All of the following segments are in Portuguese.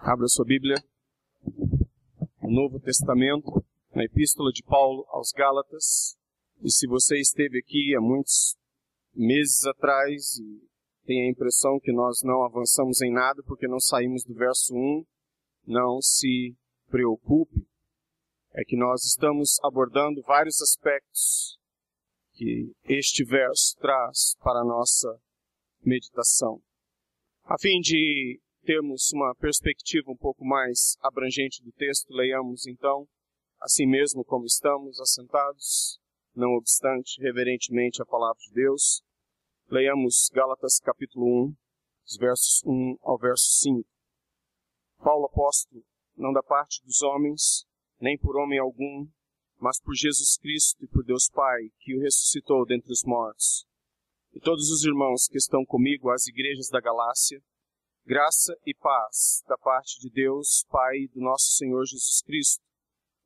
Abra sua Bíblia, no Novo Testamento, na Epístola de Paulo aos Gálatas. E se você esteve aqui há muitos meses atrás e tem a impressão que nós não avançamos em nada porque não saímos do verso 1, não se preocupe. É que nós estamos abordando vários aspectos que este verso traz para a nossa meditação. A fim de termos uma perspectiva um pouco mais abrangente do texto, leiamos então, assim mesmo como estamos, assentados, não obstante, reverentemente a palavra de Deus. Leiamos Gálatas capítulo 1, os versos 1 ao verso 5. Paulo apóstolo, não da parte dos homens, nem por homem algum, mas por Jesus Cristo e por Deus Pai, que o ressuscitou dentre os mortos. E todos os irmãos que estão comigo às igrejas da Galácia, graça e paz da parte de Deus, Pai e do nosso Senhor Jesus Cristo,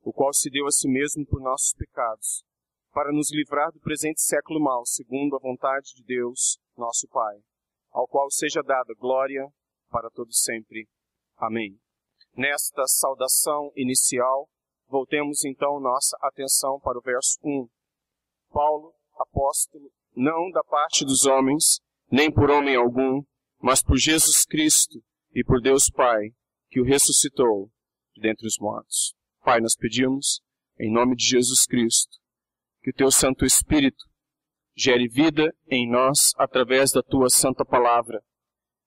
o qual se deu a si mesmo por nossos pecados, para nos livrar do presente século mau, segundo a vontade de Deus, nosso Pai, ao qual seja dada glória para todos sempre. Amém. Nesta saudação inicial, voltemos então nossa atenção para o verso 1. Paulo, apóstolo, não da parte dos homens, nem por homem algum, mas por Jesus Cristo e por Deus Pai, que o ressuscitou dentre os mortos. Pai, nós pedimos, em nome de Jesus Cristo, que o Teu Santo Espírito gere vida em nós através da Tua Santa Palavra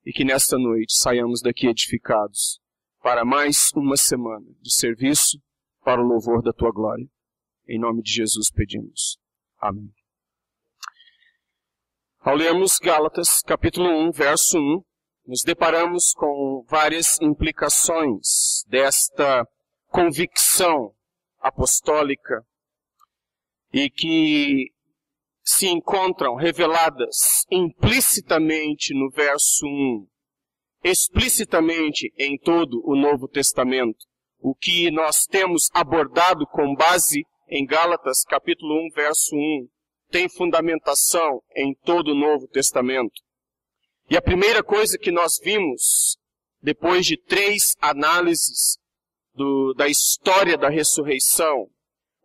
e que nesta noite saiamos daqui edificados para mais uma semana de serviço para o louvor da Tua glória. Em nome de Jesus pedimos. Amém. Ao lermos Gálatas, capítulo 1, verso 1, nos deparamos com várias implicações desta convicção apostólica e que se encontram reveladas implicitamente no verso 1, explicitamente em todo o Novo Testamento. O que nós temos abordado com base em Gálatas, capítulo 1, verso 1, tem fundamentação em todo o Novo Testamento. E a primeira coisa que nós vimos, depois de 3 análises da história da ressurreição,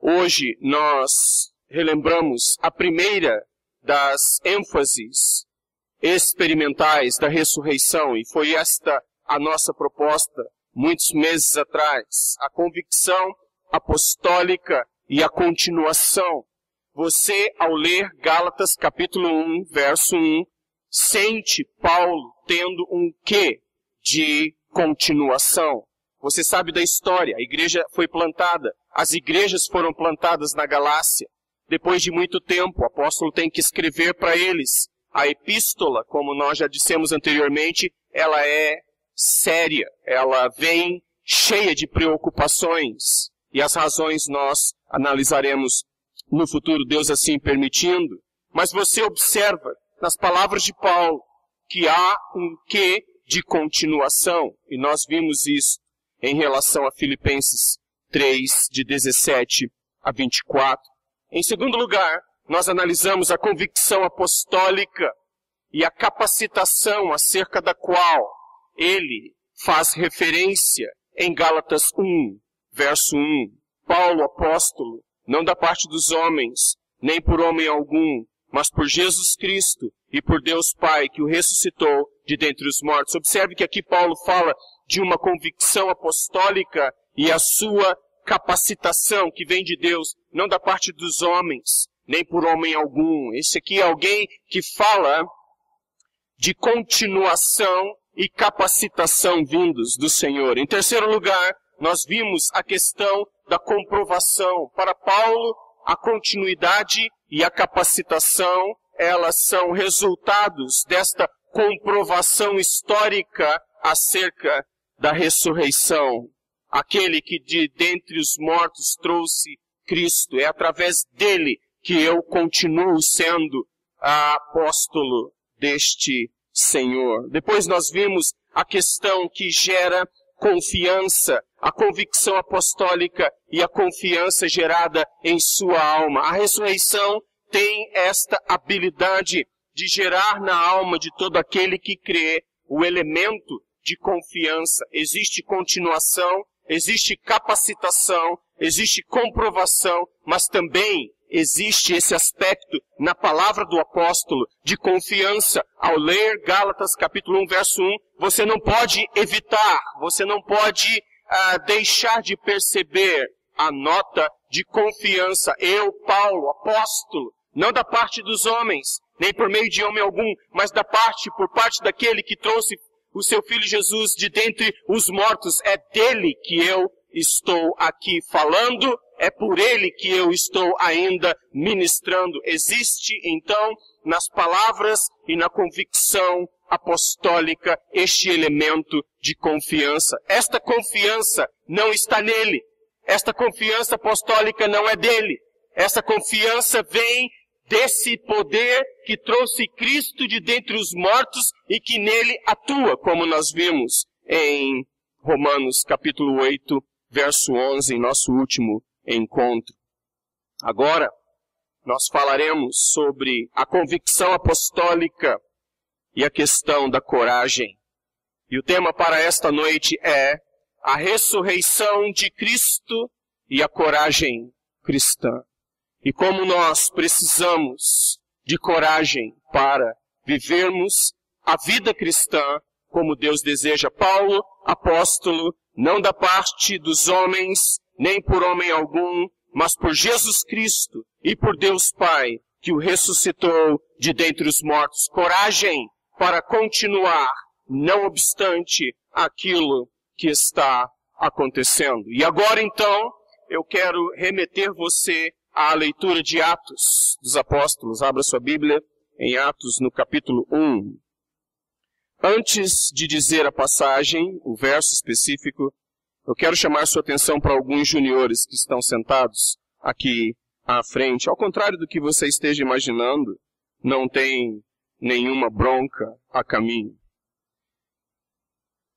hoje nós relembramos a primeira das ênfases experimentais da ressurreição, e foi esta a nossa proposta muitos meses atrás, a convicção apostólica e a continuação. Você, ao ler Gálatas capítulo 1, verso 1, sente Paulo tendo um quê de continuação. Você sabe da história, a igreja foi plantada, as igrejas foram plantadas na Galácia. Depois de muito tempo, o apóstolo tem que escrever para eles. A epístola, como nós já dissemos anteriormente, ela é séria, ela vem cheia de preocupações. E as razões nós analisaremos no futuro, Deus assim permitindo. Mas você observa nas palavras de Paulo que há um quê de continuação. E nós vimos isso em relação a Filipenses 3, de 17 a 24. Em segundo lugar, nós analisamos a convicção apostólica e a capacitação acerca da qual ele faz referência em Gálatas 1, verso 1. Paulo, apóstolo, não da parte dos homens, nem por homem algum, mas por Jesus Cristo e por Deus Pai, que o ressuscitou de dentre os mortos. Observe que aqui Paulo fala de uma convicção apostólica e a sua capacitação que vem de Deus, não da parte dos homens, nem por homem algum. Esse aqui é alguém que fala de continuação e capacitação vindos do Senhor. Em terceiro lugar, nós vimos a questão da comprovação. Para Paulo, a continuidade e a capacitação, elas são resultados desta comprovação histórica acerca da ressurreição. Aquele que de dentre os mortos trouxe Cristo. É através dele que eu continuo sendo apóstolo deste Senhor. Depois nós vimos a questão que gera confiança, a convicção apostólica e a confiança gerada em sua alma. A ressurreição tem esta habilidade de gerar na alma de todo aquele que crê o elemento de confiança. Existe continuação, existe capacitação, existe comprovação, mas também existe esse aspecto na palavra do apóstolo de confiança. Ao ler Gálatas capítulo 1, verso 1, você não pode evitar, você não pode deixar de perceber a nota de confiança. Eu, Paulo, apóstolo, não da parte dos homens, nem por meio de homem algum, mas por parte daquele que trouxe o seu Filho Jesus de dentre os mortos. É dele que eu estou aqui falando, é por ele que eu estou ainda ministrando. Existe, então, nas palavras e na convicção apostólica, este elemento de confiança. Esta confiança não está nele. Esta confiança apostólica não é dele. Essa confiança vem desse poder que trouxe Cristo de dentre os mortos e que nele atua, como nós vimos em Romanos capítulo 8, verso 11, em nosso último encontro. Agora, nós falaremos sobre a convicção apostólica e a questão da coragem. E o tema para esta noite é a ressurreição de Cristo e a coragem cristã. E como nós precisamos de coragem para vivermos a vida cristã como Deus deseja. Paulo, apóstolo, não da parte dos homens, nem por homem algum, mas por Jesus Cristo e por Deus Pai, que o ressuscitou de dentre os mortos. Coragem para continuar, não obstante aquilo que está acontecendo. E agora então, eu quero remeter você à leitura de Atos dos Apóstolos. Abra sua Bíblia em Atos no capítulo 1. Antes de dizer a passagem, o verso específico, eu quero chamar sua atenção para alguns juniores que estão sentados aqui à frente. Ao contrário do que você esteja imaginando, não tem nenhuma bronca a caminho.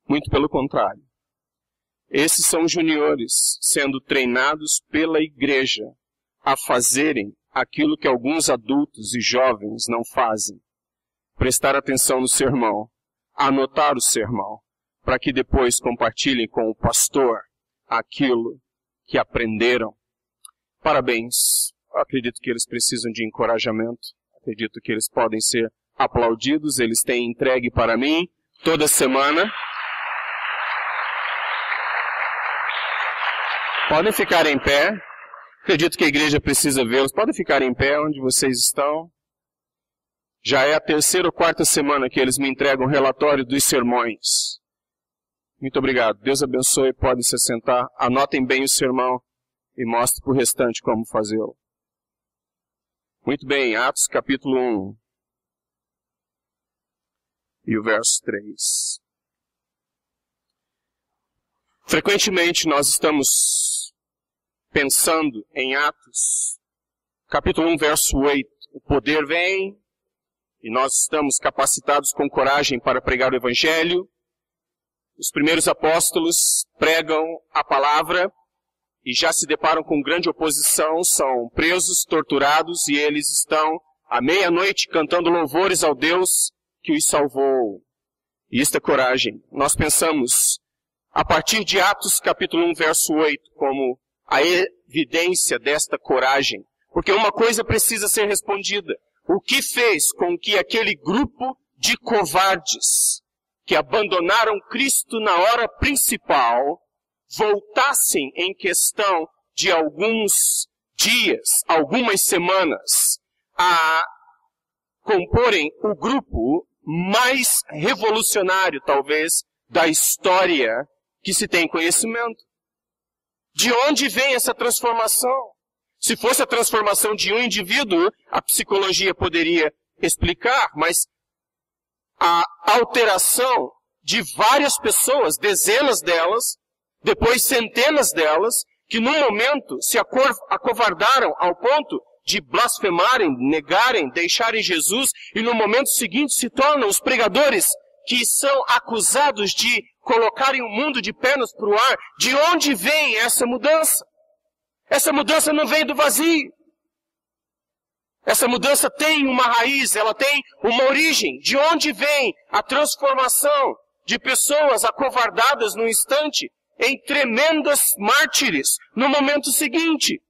Muito pelo contrário. Esses são juniores sendo treinados pela igreja a fazerem aquilo que alguns adultos e jovens não fazem. Prestar atenção no sermão, anotar o sermão, para que depois compartilhem com o pastor aquilo que aprenderam. Parabéns. Eu acredito que eles precisam de encorajamento. Acredito que eles podem ser aplaudidos. Eles têm entregue para mim toda semana. Podem ficar em pé. Acredito que a igreja precisa vê-los. Podem ficar em pé onde vocês estão. Já é a terceira ou quarta semana que eles me entregam o relatório dos sermões. Muito obrigado. Deus abençoe. Podem se sentar. Anotem bem o sermão e mostre para o restante como fazê-lo. Muito bem. Atos capítulo 1. E o verso 3. Frequentemente nós estamos pensando em Atos, capítulo 1, verso 8. O poder vem e nós estamos capacitados com coragem para pregar o Evangelho. Os primeiros apóstolos pregam a palavra e já se deparam com grande oposição, são presos, torturados e eles estão à meia-noite cantando louvores ao Deus que os salvou. E isto é coragem. Nós pensamos a partir de Atos capítulo 1, verso 8, como a evidência desta coragem. Porque uma coisa precisa ser respondida. O que fez com que aquele grupo de covardes que abandonaram Cristo na hora principal voltassem em questão de alguns dias, algumas semanas, a comporem o grupo mais revolucionário, talvez, da história que se tem conhecimento? De onde vem essa transformação? Se fosse a transformação de um indivíduo, a psicologia poderia explicar, mas a alteração de várias pessoas, dezenas delas, depois centenas delas, que num momento se acovardaram ao ponto de blasfemarem, negarem, deixarem Jesus, e no momento seguinte se tornam os pregadores que são acusados de colocarem o mundo de pernas para o ar. De onde vem essa mudança? Essa mudança não vem do vazio. Essa mudança tem uma raiz, ela tem uma origem. De onde vem a transformação de pessoas acovardadas no instante em tremendas mártires no momento seguinte.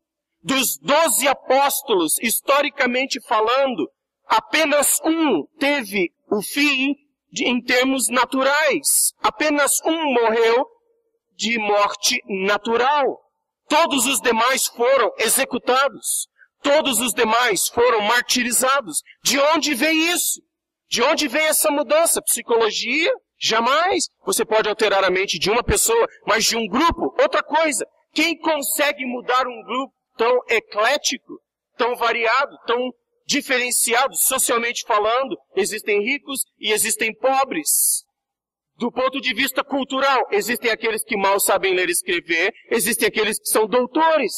Dos 12 apóstolos, historicamente falando, apenas um teve o fim em termos naturais. Apenas um morreu de morte natural. Todos os demais foram executados. Todos os demais foram martirizados. De onde vem isso? De onde vem essa mudança? Psicologia? Jamais. Você pode alterar a mente de uma pessoa, mas de um grupo? Outra coisa. Quem consegue mudar um grupo tão eclético, tão variado, tão diferenciado, socialmente falando? Existem ricos e existem pobres. Do ponto de vista cultural, existem aqueles que mal sabem ler e escrever, existem aqueles que são doutores.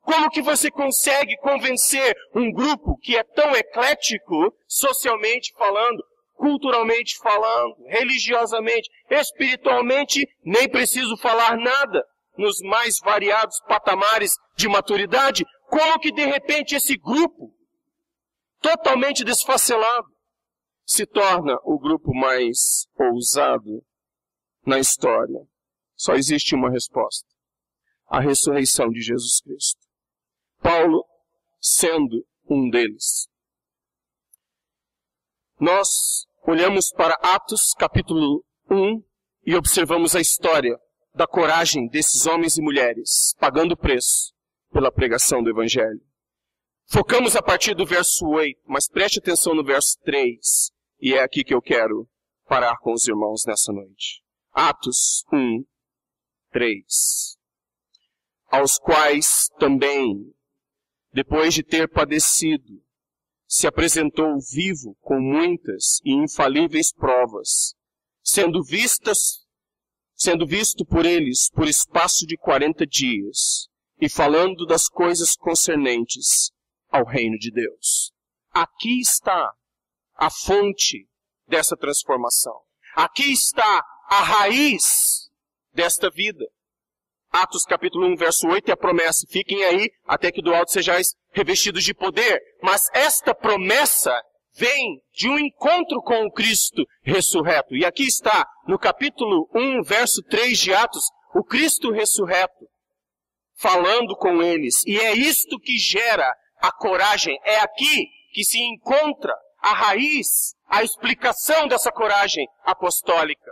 Como que você consegue convencer um grupo que é tão eclético, socialmente falando, culturalmente falando, religiosamente, espiritualmente, nem preciso falar nada, nos mais variados patamares de maturidade? Como que de repente esse grupo, totalmente desfacelado, se torna o grupo mais ousado na história? Só existe uma resposta: a ressurreição de Jesus Cristo. Paulo sendo um deles. Nós olhamos para Atos capítulo 1 e observamos a história da coragem desses homens e mulheres, pagando preço pela pregação do Evangelho. Focamos a partir do verso 8, mas preste atenção no verso 3, e é aqui que eu quero parar com os irmãos nessa noite. Atos 1, 3. Aos quais também, depois de ter padecido, se apresentou vivo com muitas e infalíveis provas, sendo visto por eles por espaço de 40 dias, e falando das coisas concernentes ao reino de Deus. Aqui está a fonte dessa transformação. Aqui está a raiz desta vida. Atos capítulo 1, verso 8, é a promessa: fiquem aí até que do alto sejais revestidos de poder. Mas esta promessa vem de um encontro com o Cristo ressurreto. E aqui está, no capítulo 1, verso 3 de Atos, o Cristo ressurreto falando com eles. E é isto que gera a coragem. É aqui que se encontra a raiz, a explicação dessa coragem apostólica.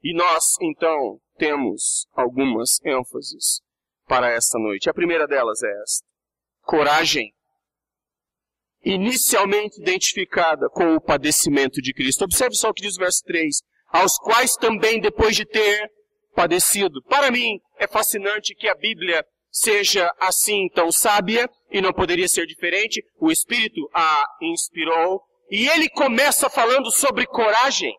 E nós, então, temos algumas ênfases para esta noite. A primeira delas é esta: coragem inicialmente identificada com o padecimento de Cristo. Observe só o que diz o verso 3. Aos quais também, depois de ter padecido. Para mim, é fascinante que a Bíblia seja assim tão sábia, e não poderia ser diferente. O Espírito a inspirou. E ele começa falando sobre coragem,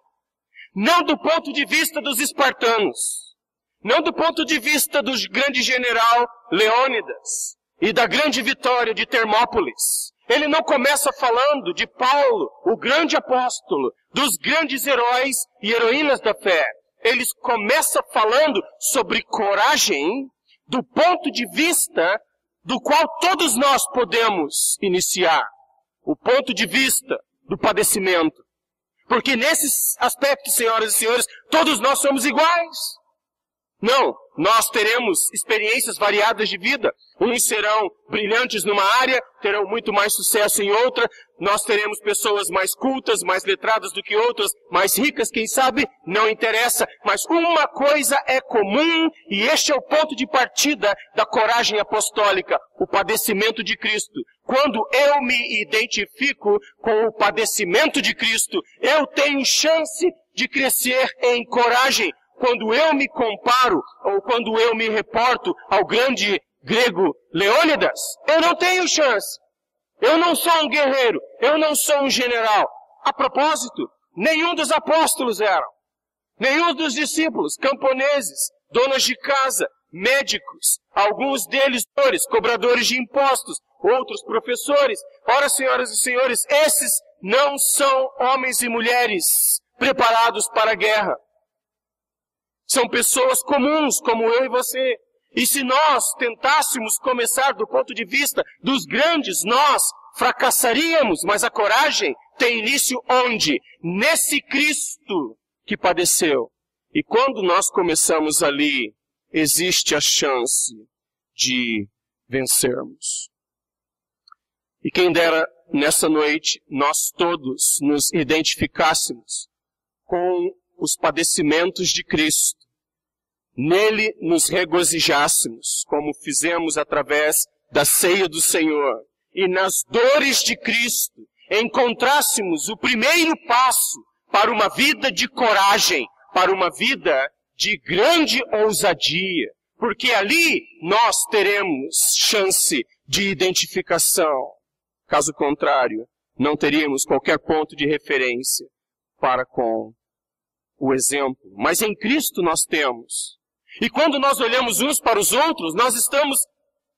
não do ponto de vista dos espartanos, não do ponto de vista do grande general Leônidas e da grande vitória de Termópolis. Ele não começa falando de Paulo, o grande apóstolo, dos grandes heróis e heroínas da fé. Ele começa falando sobre coragem do ponto de vista do qual todos nós podemos iniciar. O ponto de vista do padecimento. Porque nesses aspectos, senhoras e senhores, todos nós somos iguais. Não, nós teremos experiências variadas de vida. Uns serão brilhantes numa área, terão muito mais sucesso em outra. Nós teremos pessoas mais cultas, mais letradas do que outras, mais ricas, quem sabe, não interessa. Mas uma coisa é comum, e este é o ponto de partida da coragem apostólica: o padecimento de Cristo. Quando eu me identifico com o padecimento de Cristo, eu tenho chance de crescer em coragem. Quando eu me comparo, ou quando eu me reporto ao grande grego Leônidas, eu não tenho chance. Eu não sou um guerreiro, eu não sou um general. A propósito, nenhum dos apóstolos eram. Nenhum dos discípulos, camponeses, donas de casa, médicos, alguns deles cobradores de impostos, outros professores. Ora, senhoras e senhores, esses não são homens e mulheres preparados para a guerra. São pessoas comuns, como eu e você. E se nós tentássemos começar do ponto de vista dos grandes, nós fracassaríamos. Mas a coragem tem início onde? Nesse Cristo que padeceu. E quando nós começamos ali, existe a chance de vencermos. E quem dera nessa noite nós todos nos identificássemos com os padecimentos de Cristo. Nele nos regozijássemos, como fizemos através da ceia do Senhor. E nas dores de Cristo encontrássemos o primeiro passo para uma vida de coragem, para uma vida de grande ousadia. Porque ali nós teremos chance de identificação. Caso contrário, não teríamos qualquer ponto de referência para com o exemplo. Mas em Cristo nós temos. E quando nós olhamos uns para os outros, nós estamos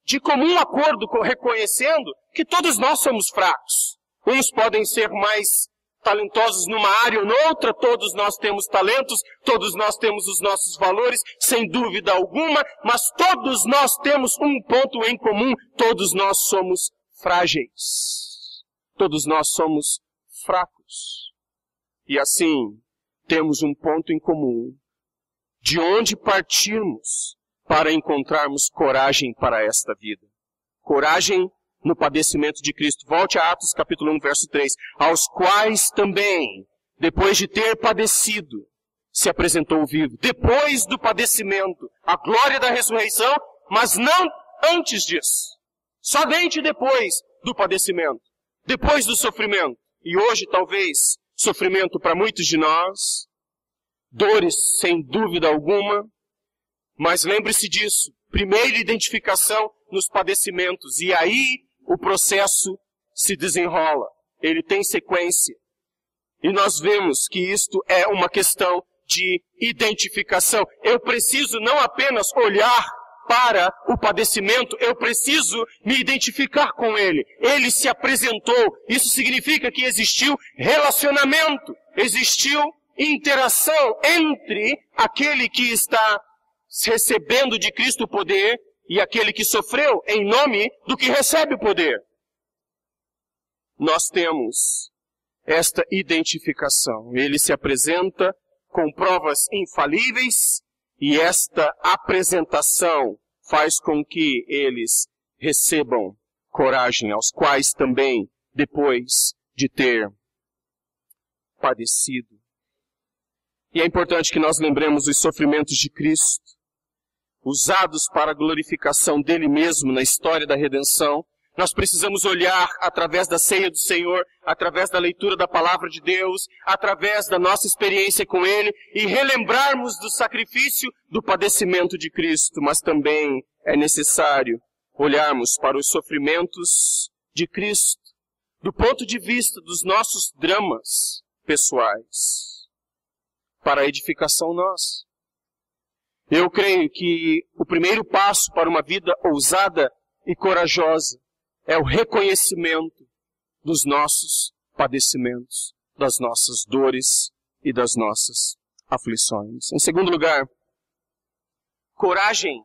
de comum acordo reconhecendo que todos nós somos fracos. Uns podem ser mais talentosos numa área ou noutra, todos nós temos talentos, todos nós temos os nossos valores, sem dúvida alguma, mas todos nós temos um ponto em comum, todos nós somos frágeis. Todos nós somos fracos. E assim, temos um ponto em comum, de onde partirmos para encontrarmos coragem para esta vida. Coragem no padecimento de Cristo. Volte a Atos capítulo 1, verso 3. Aos quais também, depois de ter padecido, se apresentou vivo. Depois do padecimento, a glória da ressurreição, mas não antes disso. Somente depois do padecimento. Depois do sofrimento. E hoje, talvez, sofrimento para muitos de nós. Dores, sem dúvida alguma. Mas lembre-se disso. Primeira identificação nos padecimentos. E aí o processo se desenrola. Ele tem sequência. E nós vemos que isto é uma questão de identificação. Eu preciso não apenas olhar para o padecimento, eu preciso me identificar com ele. Ele se apresentou. Isso significa que existiu relacionamento. Existiu interação entre aquele que está recebendo de Cristo o poder e aquele que sofreu em nome do que recebe o poder. Nós temos esta identificação. Ele se apresenta com provas infalíveis e esta apresentação faz com que eles recebam coragem, aos quais também, depois de ter padecido. E é importante que nós lembremos os sofrimentos de Cristo, usados para a glorificação dele mesmo na história da redenção. Nós precisamos olhar através da ceia do Senhor, através da leitura da palavra de Deus, através da nossa experiência com ele e relembrarmos do sacrifício do padecimento de Cristo. Mas também é necessário olharmos para os sofrimentos de Cristo do ponto de vista dos nossos dramas pessoais, para a edificação nossa. Eu creio que o primeiro passo para uma vida ousada e corajosa é o reconhecimento dos nossos padecimentos, das nossas dores e das nossas aflições. Em segundo lugar, coragem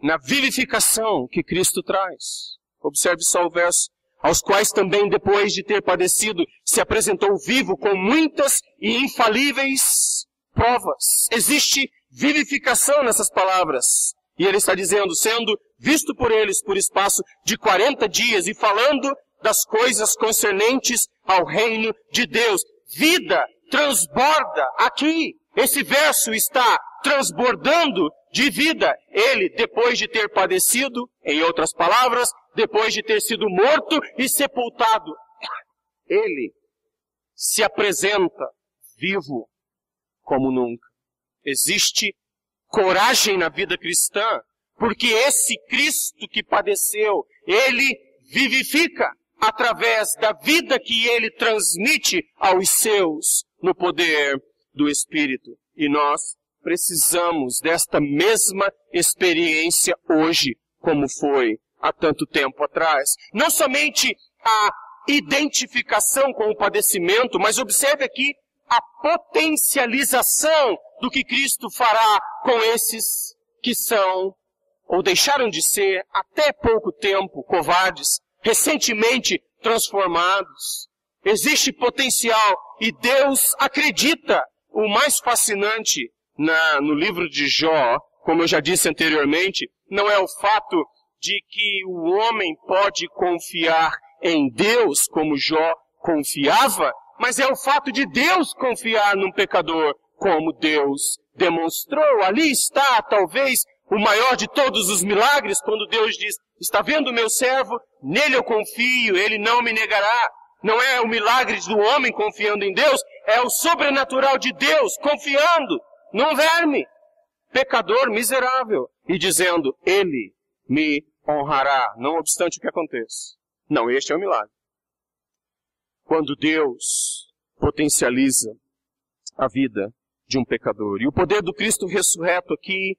na vivificação que Cristo traz. Observe só o verso. Aos quais também, depois de ter padecido, se apresentou vivo com muitas e infalíveis provas. Existe vivificação nessas palavras. E ele está dizendo, sendo visto por eles por espaço de 40 dias e falando das coisas concernentes ao reino de Deus. Vida transborda aqui. Esse verso está transbordando de vida. Ele, depois de ter padecido, em outras palavras, depois de ter sido morto e sepultado, ele se apresenta vivo como nunca. Existe coragem na vida cristã, porque esse Cristo que padeceu, ele vivifica através da vida que ele transmite aos seus no poder do Espírito. E nós precisamos desta mesma experiência hoje, como foi há tanto tempo atrás. Não somente a identificação com o padecimento, mas observe aqui a potencialização do que Cristo fará com esses que são, ou deixaram de ser, até pouco tempo, covardes, recentemente transformados. Existe potencial e Deus acredita o mais fascinante no livro de Jó, como eu já disse anteriormente, não é o fato de que o homem pode confiar em Deus como Jó confiava, mas é o fato de Deus confiar num pecador como Deus demonstrou. Ali está, talvez, o maior de todos os milagres, quando Deus diz, está vendo o meu servo? Nele eu confio, ele não me negará. Não é o milagre do homem confiando em Deus, é o sobrenatural de Deus confiando num verme, pecador miserável, e dizendo, ele me honrará, não obstante o que aconteça. Não, este é o milagre. Quando Deus potencializa a vida de um pecador. E o poder do Cristo ressurreto aqui,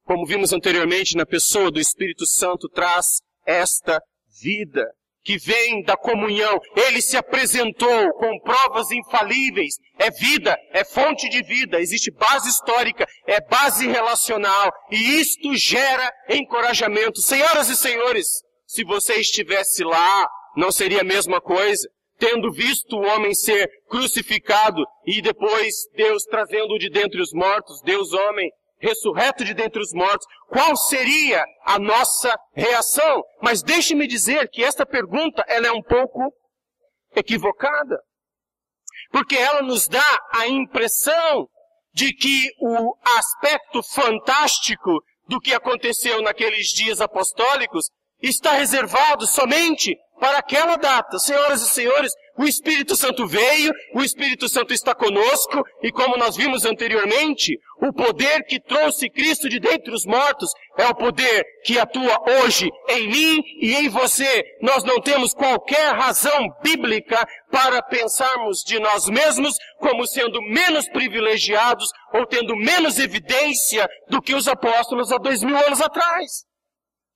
como vimos anteriormente, na pessoa do Espírito Santo, traz esta vida que vem da comunhão. Ele se apresentou com provas infalíveis. É vida, é fonte de vida, existe base histórica, é base relacional. E isto gera encorajamento. Senhoras e senhores, se você estivesse lá, não seria a mesma coisa? Tendo visto o homem ser crucificado e depois Deus trazendo-o de dentre os mortos, Deus homem, ressurreto de dentre os mortos, qual seria a nossa reação? Mas deixe-me dizer que esta pergunta ela é um pouco equivocada. Porque ela nos dá a impressão de que o aspecto fantástico do que aconteceu naqueles dias apostólicos está reservado somente para aquela data. Senhoras e senhores, o Espírito Santo veio, o Espírito Santo está conosco, e como nós vimos anteriormente, o poder que trouxe Cristo de dentre os mortos é o poder que atua hoje em mim e em você. Nós não temos qualquer razão bíblica para pensarmos de nós mesmos como sendo menos privilegiados ou tendo menos evidência do que os apóstolos há 2000 anos atrás.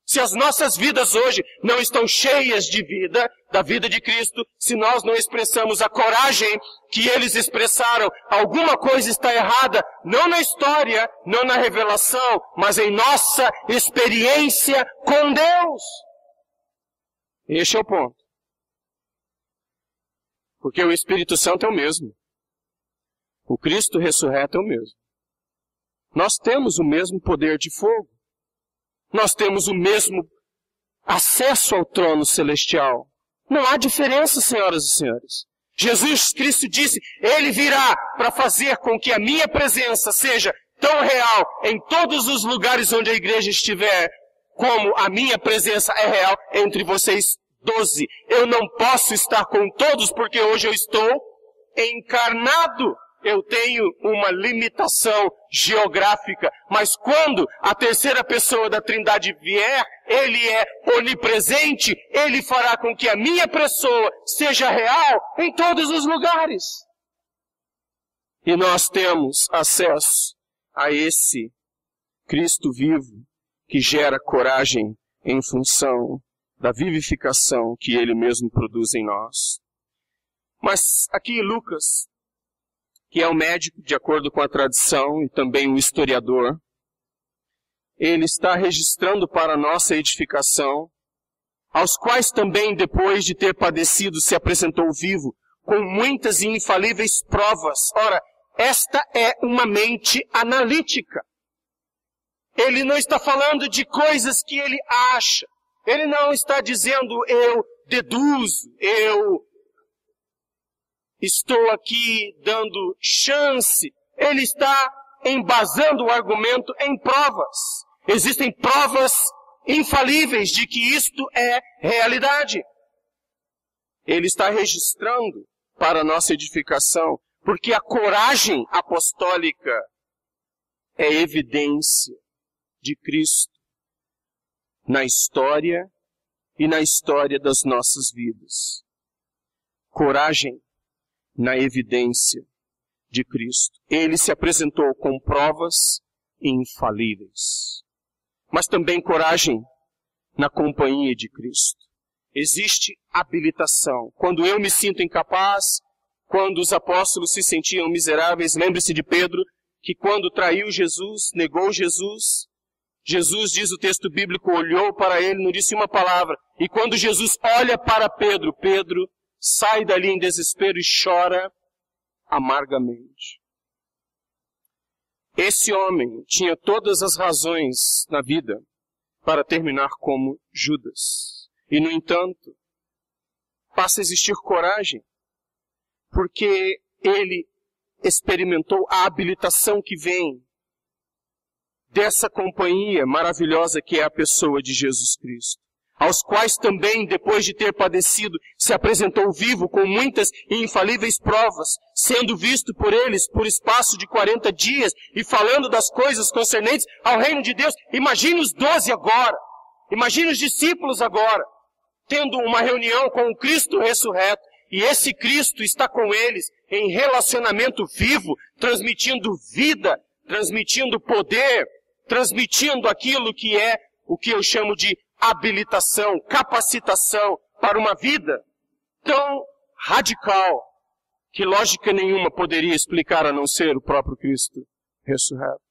Se as nossas vidas hoje não estão cheias de vida, da vida de Cristo, se nós não expressamos a coragem que eles expressaram, alguma coisa está errada, não na história, não na revelação, mas em nossa experiência com Deus. Este é o ponto. Porque o Espírito Santo é o mesmo. O Cristo ressurreto é o mesmo. Nós temos o mesmo poder de fogo. Nós temos o mesmo acesso ao trono celestial. Não há diferença, senhoras e senhores. Jesus Cristo disse, Ele virá para fazer com que a minha presença seja tão real em todos os lugares onde a igreja estiver, como a minha presença é real entre vocês 12. Eu não posso estar com todos porque hoje eu estou encarnado. Eu tenho uma limitação geográfica, mas quando a terceira pessoa da Trindade vier, Ele é onipresente, Ele fará com que a minha pessoa seja real em todos os lugares. E nós temos acesso a esse Cristo vivo que gera coragem em função da vivificação que Ele mesmo produz em nós. Mas aqui Lucas, que é o médico, de acordo com a tradição, e também o historiador, ele está registrando para a nossa edificação, aos quais também, depois de ter padecido, se apresentou vivo, com muitas e infalíveis provas. Ora, esta é uma mente analítica. Ele não está falando de coisas que ele acha. Ele não está dizendo, eu deduzo, eu estou aqui dando chance. Ele está embasando o argumento em provas. Existem provas infalíveis de que isto é realidade. Ele está registrando para a nossa edificação, porque a coragem apostólica é evidência de Cristo na história e na história das nossas vidas. Coragem na evidência de Cristo. Ele se apresentou com provas infalíveis. Mas também coragem na companhia de Cristo. Existe habilitação. Quando eu me sinto incapaz, quando os apóstolos se sentiam miseráveis, lembre-se de Pedro, que quando traiu Jesus, negou Jesus, Jesus, diz o texto bíblico, olhou para ele, não disse uma palavra. E quando Jesus olha para Pedro, Pedro sai dali em desespero e chora amargamente. esse homem tinha todas as razões na vida para terminar como Judas. E, no entanto, passa a existir coragem, porque ele experimentou a habilitação que vem dessa companhia maravilhosa que é a pessoa de Jesus Cristo, aos quais também, depois de ter padecido, se apresentou vivo com muitas e infalíveis provas, sendo visto por eles por espaço de 40 dias e falando das coisas concernentes ao reino de Deus. Imagine os 12 agora, imagine os discípulos agora, tendo uma reunião com o Cristo ressurreto, e esse Cristo está com eles em relacionamento vivo, transmitindo vida, transmitindo poder, transmitindo aquilo que é o que eu chamo de habilitação, capacitação para uma vida tão radical que lógica nenhuma poderia explicar a não ser o próprio Cristo ressurreto.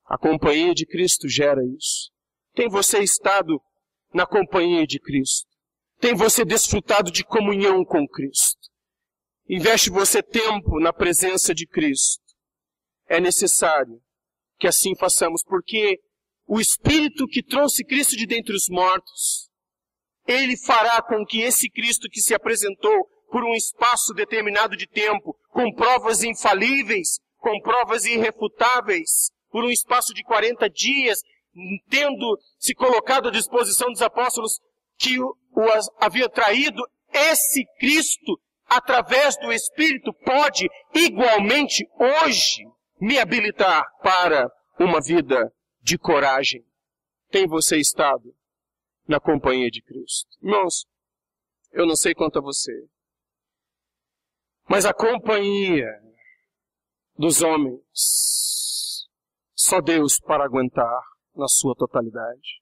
A companhia de Cristo gera isso. Tem você estado na companhia de Cristo? Tem você desfrutado de comunhão com Cristo? Investe você tempo na presença de Cristo? É necessário que assim façamos, porque o Espírito que trouxe Cristo de dentre os mortos, ele fará com que esse Cristo que se apresentou por um espaço determinado de tempo, com provas infalíveis, com provas irrefutáveis, por um espaço de 40 dias, tendo se colocado à disposição dos apóstolos que o havia traído, esse Cristo, através do Espírito, pode igualmente hoje me habilitar para uma vida de coragem. Tem você estado na companhia de Cristo? Irmãos, eu não sei quanto a você, mas a companhia dos homens, só Deus para aguentar na sua totalidade.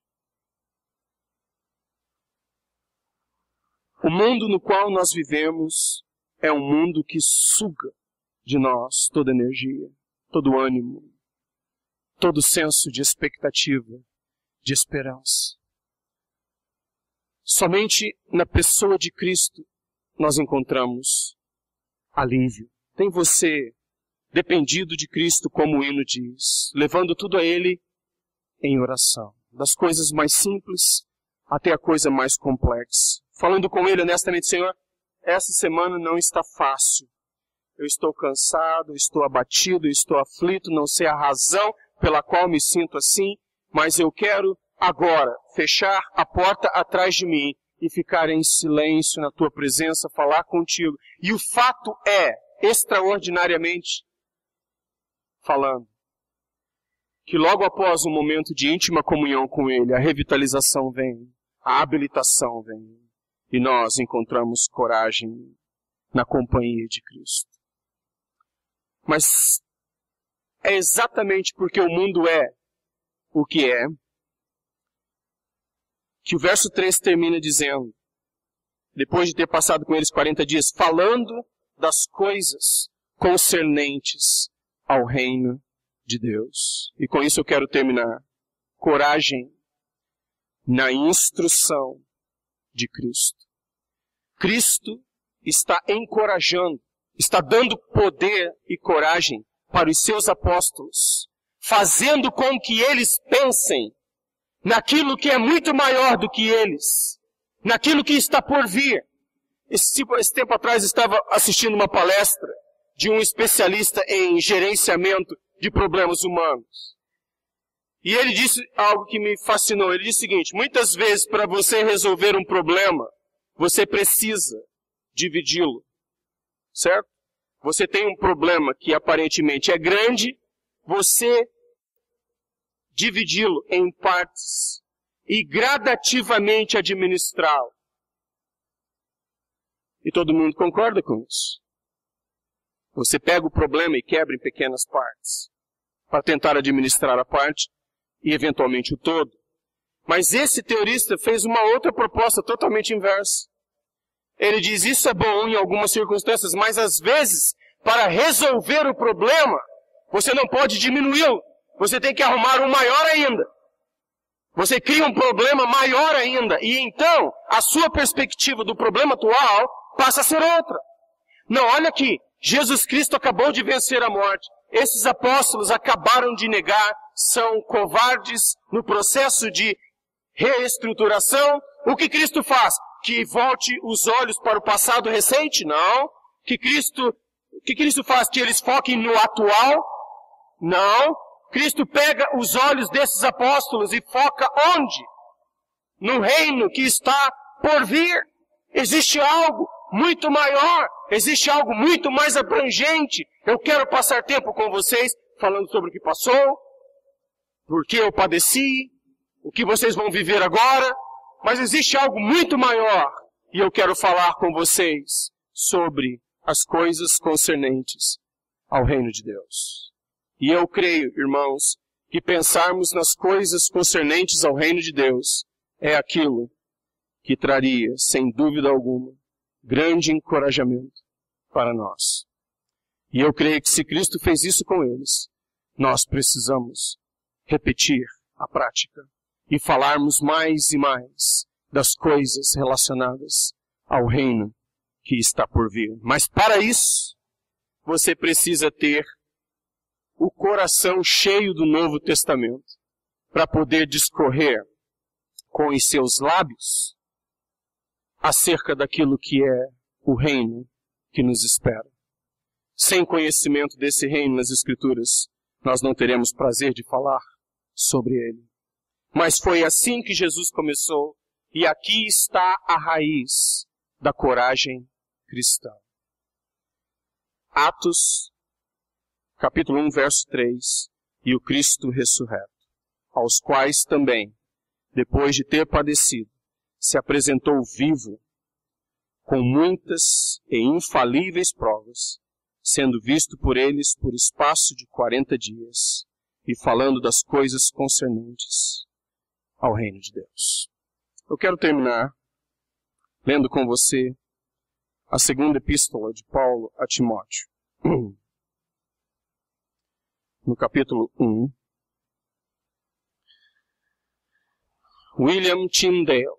O mundo no qual nós vivemos é um mundo que suga de nós toda energia, todo ânimo, todo senso de expectativa, de esperança. Somente na pessoa de Cristo nós encontramos alívio. Tem você dependido de Cristo, como o hino diz, levando tudo a Ele em oração, das coisas mais simples até a coisa mais complexa. Falando com Ele honestamente: Senhor, essa semana não está fácil. Eu estou cansado, estou abatido, estou aflito, não sei a razão pela qual me sinto assim, mas eu quero agora fechar a porta atrás de mim e ficar em silêncio na Tua presença, falar contigo. E o fato é, extraordinariamente falando, que logo após um momento de íntima comunhão com Ele, a revitalização vem, a habilitação vem, e nós encontramos coragem na companhia de Cristo. Mas é exatamente porque o mundo é o que é, que o verso 3 termina dizendo, depois de ter passado com eles 40 dias, falando das coisas concernentes ao reino de Deus. E com isso eu quero terminar. Coragem na instrução de Cristo. Cristo está encorajando, está dando poder e coragem para os seus apóstolos, fazendo com que eles pensem naquilo que é muito maior do que eles, naquilo que está por vir. Esse tempo atrás estava assistindo uma palestra de um especialista em gerenciamento de problemas humanos. E ele disse algo que me fascinou. Ele disse o seguinte: muitas vezes para você resolver um problema, você precisa dividi-lo, certo? Você tem um problema que aparentemente é grande, você dividi-lo em partes e gradativamente administrá-lo. E todo mundo concorda com isso. Você pega o problema e quebra em pequenas partes para tentar administrar a parte e eventualmente o todo. Mas esse teorista fez uma outra proposta totalmente inversa. Ele diz: isso é bom em algumas circunstâncias, mas às vezes, para resolver o problema, você não pode diminuí-lo. Você tem que arrumar um maior ainda. Você cria um problema maior ainda. E então, a sua perspectiva do problema atual passa a ser outra. Não, olha aqui. Jesus Cristo acabou de vencer a morte. esses apóstolos acabaram de negar, são covardes no processo de reestruturação. O que Cristo faz? Que volte os olhos para o passado recente? Não. O que Cristo faz? Que eles foquem no atual? Não. Cristo pega os olhos desses apóstolos e foca onde? No reino que está por vir. Existe algo muito maior, existe algo muito mais abrangente. Eu quero passar tempo com vocês falando sobre o que passou, por que eu padeci, o que vocês vão viver agora, mas existe algo muito maior e eu quero falar com vocês sobre as coisas concernentes ao reino de Deus. E eu creio, irmãos, que pensarmos nas coisas concernentes ao reino de Deus é aquilo que traria, sem dúvida alguma, grande encorajamento para nós. E eu creio que se Cristo fez isso com eles, nós precisamos repetir a prática e falarmos mais e mais das coisas relacionadas ao reino que está por vir. Mas para isso, você precisa ter o coração cheio do Novo Testamento para poder discorrer com os seus lábios acerca daquilo que é o reino que nos espera. Sem conhecimento desse reino nas Escrituras, nós não teremos prazer de falar sobre ele. Mas foi assim que Jesus começou, e aqui está a raiz da coragem cristã. Atos, capítulo 1, verso 3, e o Cristo ressurreto, aos quais também, depois de ter padecido, se apresentou vivo, com muitas e infalíveis provas, sendo visto por eles por espaço de 40 dias, e falando das coisas concernentes ao reino de Deus. Eu quero terminar lendo com você a segunda epístola de Paulo a Timóteo. No capítulo 1, William Tyndale,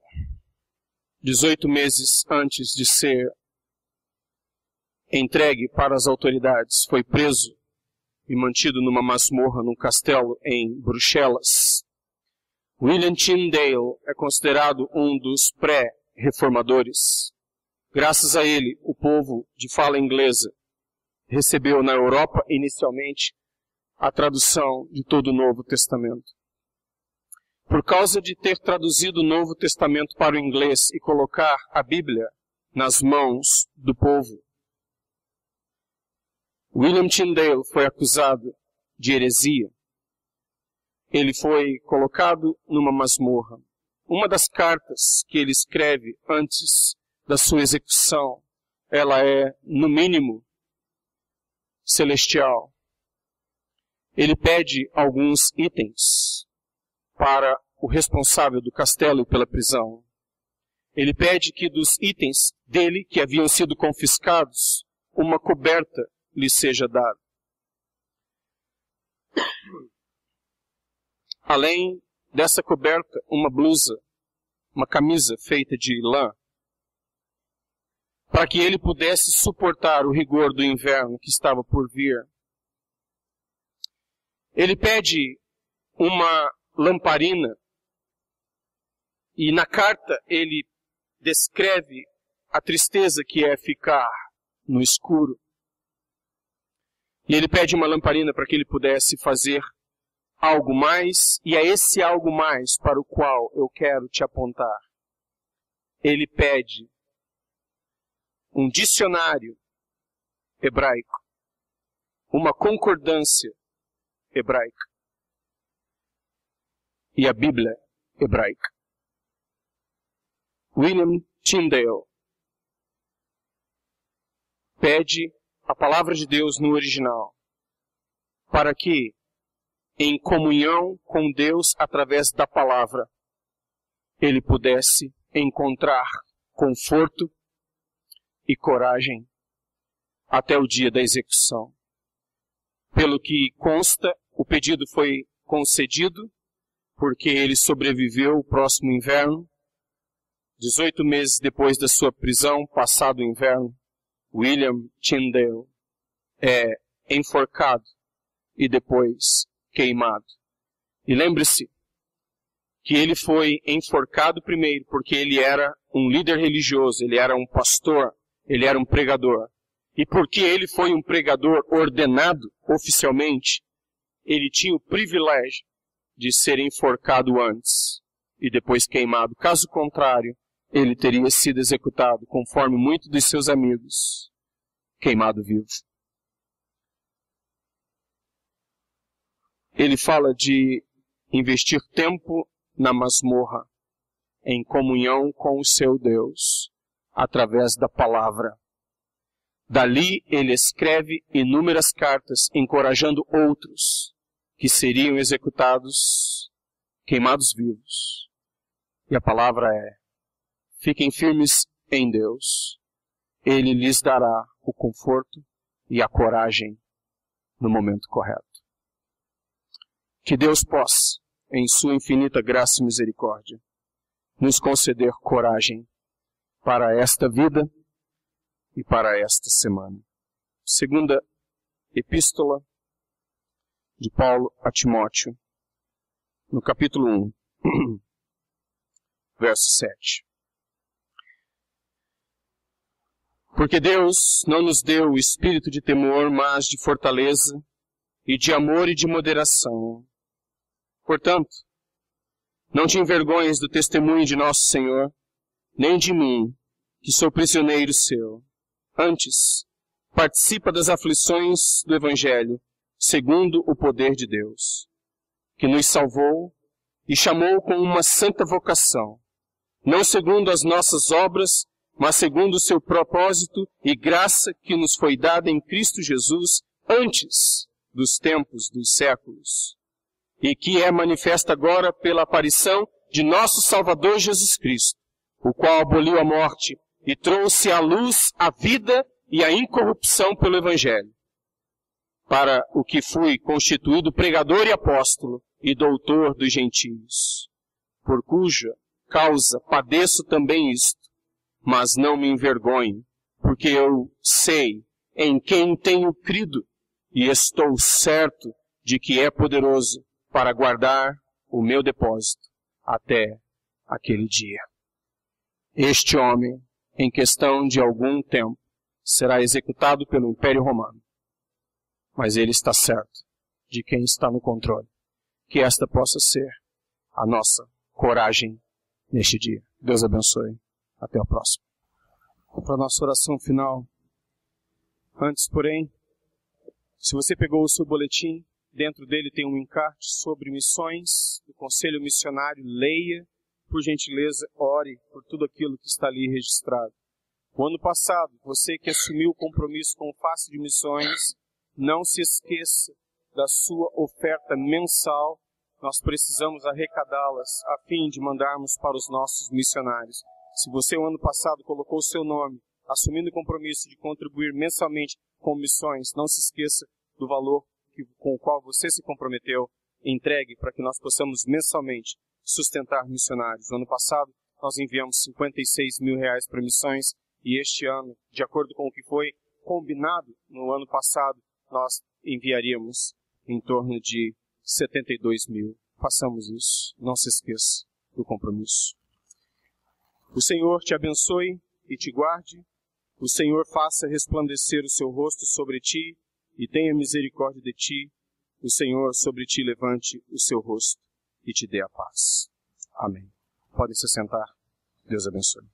18 meses antes de ser entregue para as autoridades, foi preso e mantido numa masmorra num castelo em Bruxelas. William Tyndale é considerado um dos pré-reformadores. Graças a ele, o povo de fala inglesa recebeu na Europa, inicialmente, a tradução de todo o Novo Testamento. Por causa de ter traduzido o Novo Testamento para o inglês e colocar a Bíblia nas mãos do povo, William Tyndale foi acusado de heresia. Ele foi colocado numa masmorra. Uma das cartas que ele escreve antes da sua execução, ela é, no mínimo, celestial. Ele pede alguns itens para o responsável do castelo e pela prisão. Ele pede que dos itens dele, que haviam sido confiscados, uma coberta lhe seja dada. Além dessa coberta, uma blusa, uma camisa feita de lã, para que ele pudesse suportar o rigor do inverno que estava por vir. Ele pede uma lamparina, e na carta ele descreve a tristeza que é ficar no escuro. E ele pede uma lamparina para que ele pudesse fazer algo mais, e é esse algo mais para o qual eu quero te apontar. Ele pede um dicionário hebraico, uma concordância hebraica e a Bíblia hebraica. William Tyndale pede a palavra de Deus no original, para que, em comunhão com Deus através da palavra, ele pudesse encontrar conforto e coragem até o dia da execução. Pelo que consta, o pedido foi concedido, porque ele sobreviveu o próximo inverno. 18 meses depois da sua prisão, passado o inverno, William Tyndale é enforcado e depois queimado. E lembre-se que ele foi enforcado primeiro porque ele era um líder religioso, ele era um pastor, ele era um pregador. E porque ele foi um pregador ordenado oficialmente, ele tinha o privilégio de ser enforcado antes e depois queimado. Caso contrário, ele teria sido executado, conforme muitos dos seus amigos, queimado vivo. Ele fala de investir tempo na masmorra, em comunhão com o seu Deus, através da palavra. Dali ele escreve inúmeras cartas, encorajando outros que seriam executados, queimados vivos. E a palavra é: fiquem firmes em Deus. Ele lhes dará o conforto e a coragem no momento correto. Que Deus possa, em sua infinita graça e misericórdia, nos conceder coragem para esta vida e para esta semana. Segunda Epístola de Paulo a Timóteo, no capítulo 1, verso 7. Porque Deus não nos deu o espírito de temor, mas de fortaleza e de amor e de moderação. Portanto, não te envergonhes do testemunho de nosso Senhor, nem de mim, que sou prisioneiro seu. Antes, participa das aflições do Evangelho, segundo o poder de Deus, que nos salvou e chamou com uma santa vocação, não segundo as nossas obras, mas segundo o seu propósito e graça que nos foi dada em Cristo Jesus antes dos tempos dos séculos, e que é manifesta agora pela aparição de nosso Salvador Jesus Cristo, o qual aboliu a morte e trouxe à luz a vida e a incorrupção pelo Evangelho, para o que fui constituído pregador e apóstolo e doutor dos gentios, por cuja causa padeço também isto, mas não me envergonho, porque eu sei em quem tenho crido e estou certo de que é poderoso para guardar o meu depósito até aquele dia. Este homem, em questão de algum tempo, será executado pelo Império Romano. Mas ele está certo de quem está no controle. Que esta possa ser a nossa coragem neste dia. Deus abençoe. Até o próximo. Para a nossa oração final. Antes, porém, se você pegou o seu boletim, dentro dele tem um encarte sobre missões do Conselho Missionário. Leia, por gentileza, ore por tudo aquilo que está ali registrado. O ano passado, você que assumiu o compromisso com o Face de Missões, não se esqueça da sua oferta mensal. Nós precisamos arrecadá-las a fim de mandarmos para os nossos missionários. Se você, o ano passado, colocou o seu nome, assumindo o compromisso de contribuir mensalmente com missões, não se esqueça do valor com o qual você se comprometeu. Entregue para que nós possamos mensalmente sustentar missionários. No ano passado, nós enviamos R$56 mil para missões, e este ano, de acordo com o que foi combinado no ano passado, nós enviaríamos em torno de 72 mil. Façamos isso. Não se esqueça do compromisso. O Senhor te abençoe e te guarde. O Senhor faça resplandecer o seu rosto sobre ti e tenha misericórdia de ti. O Senhor sobre ti levante o seu rosto e te dê a paz. Amém. Podem se sentar. Deus abençoe.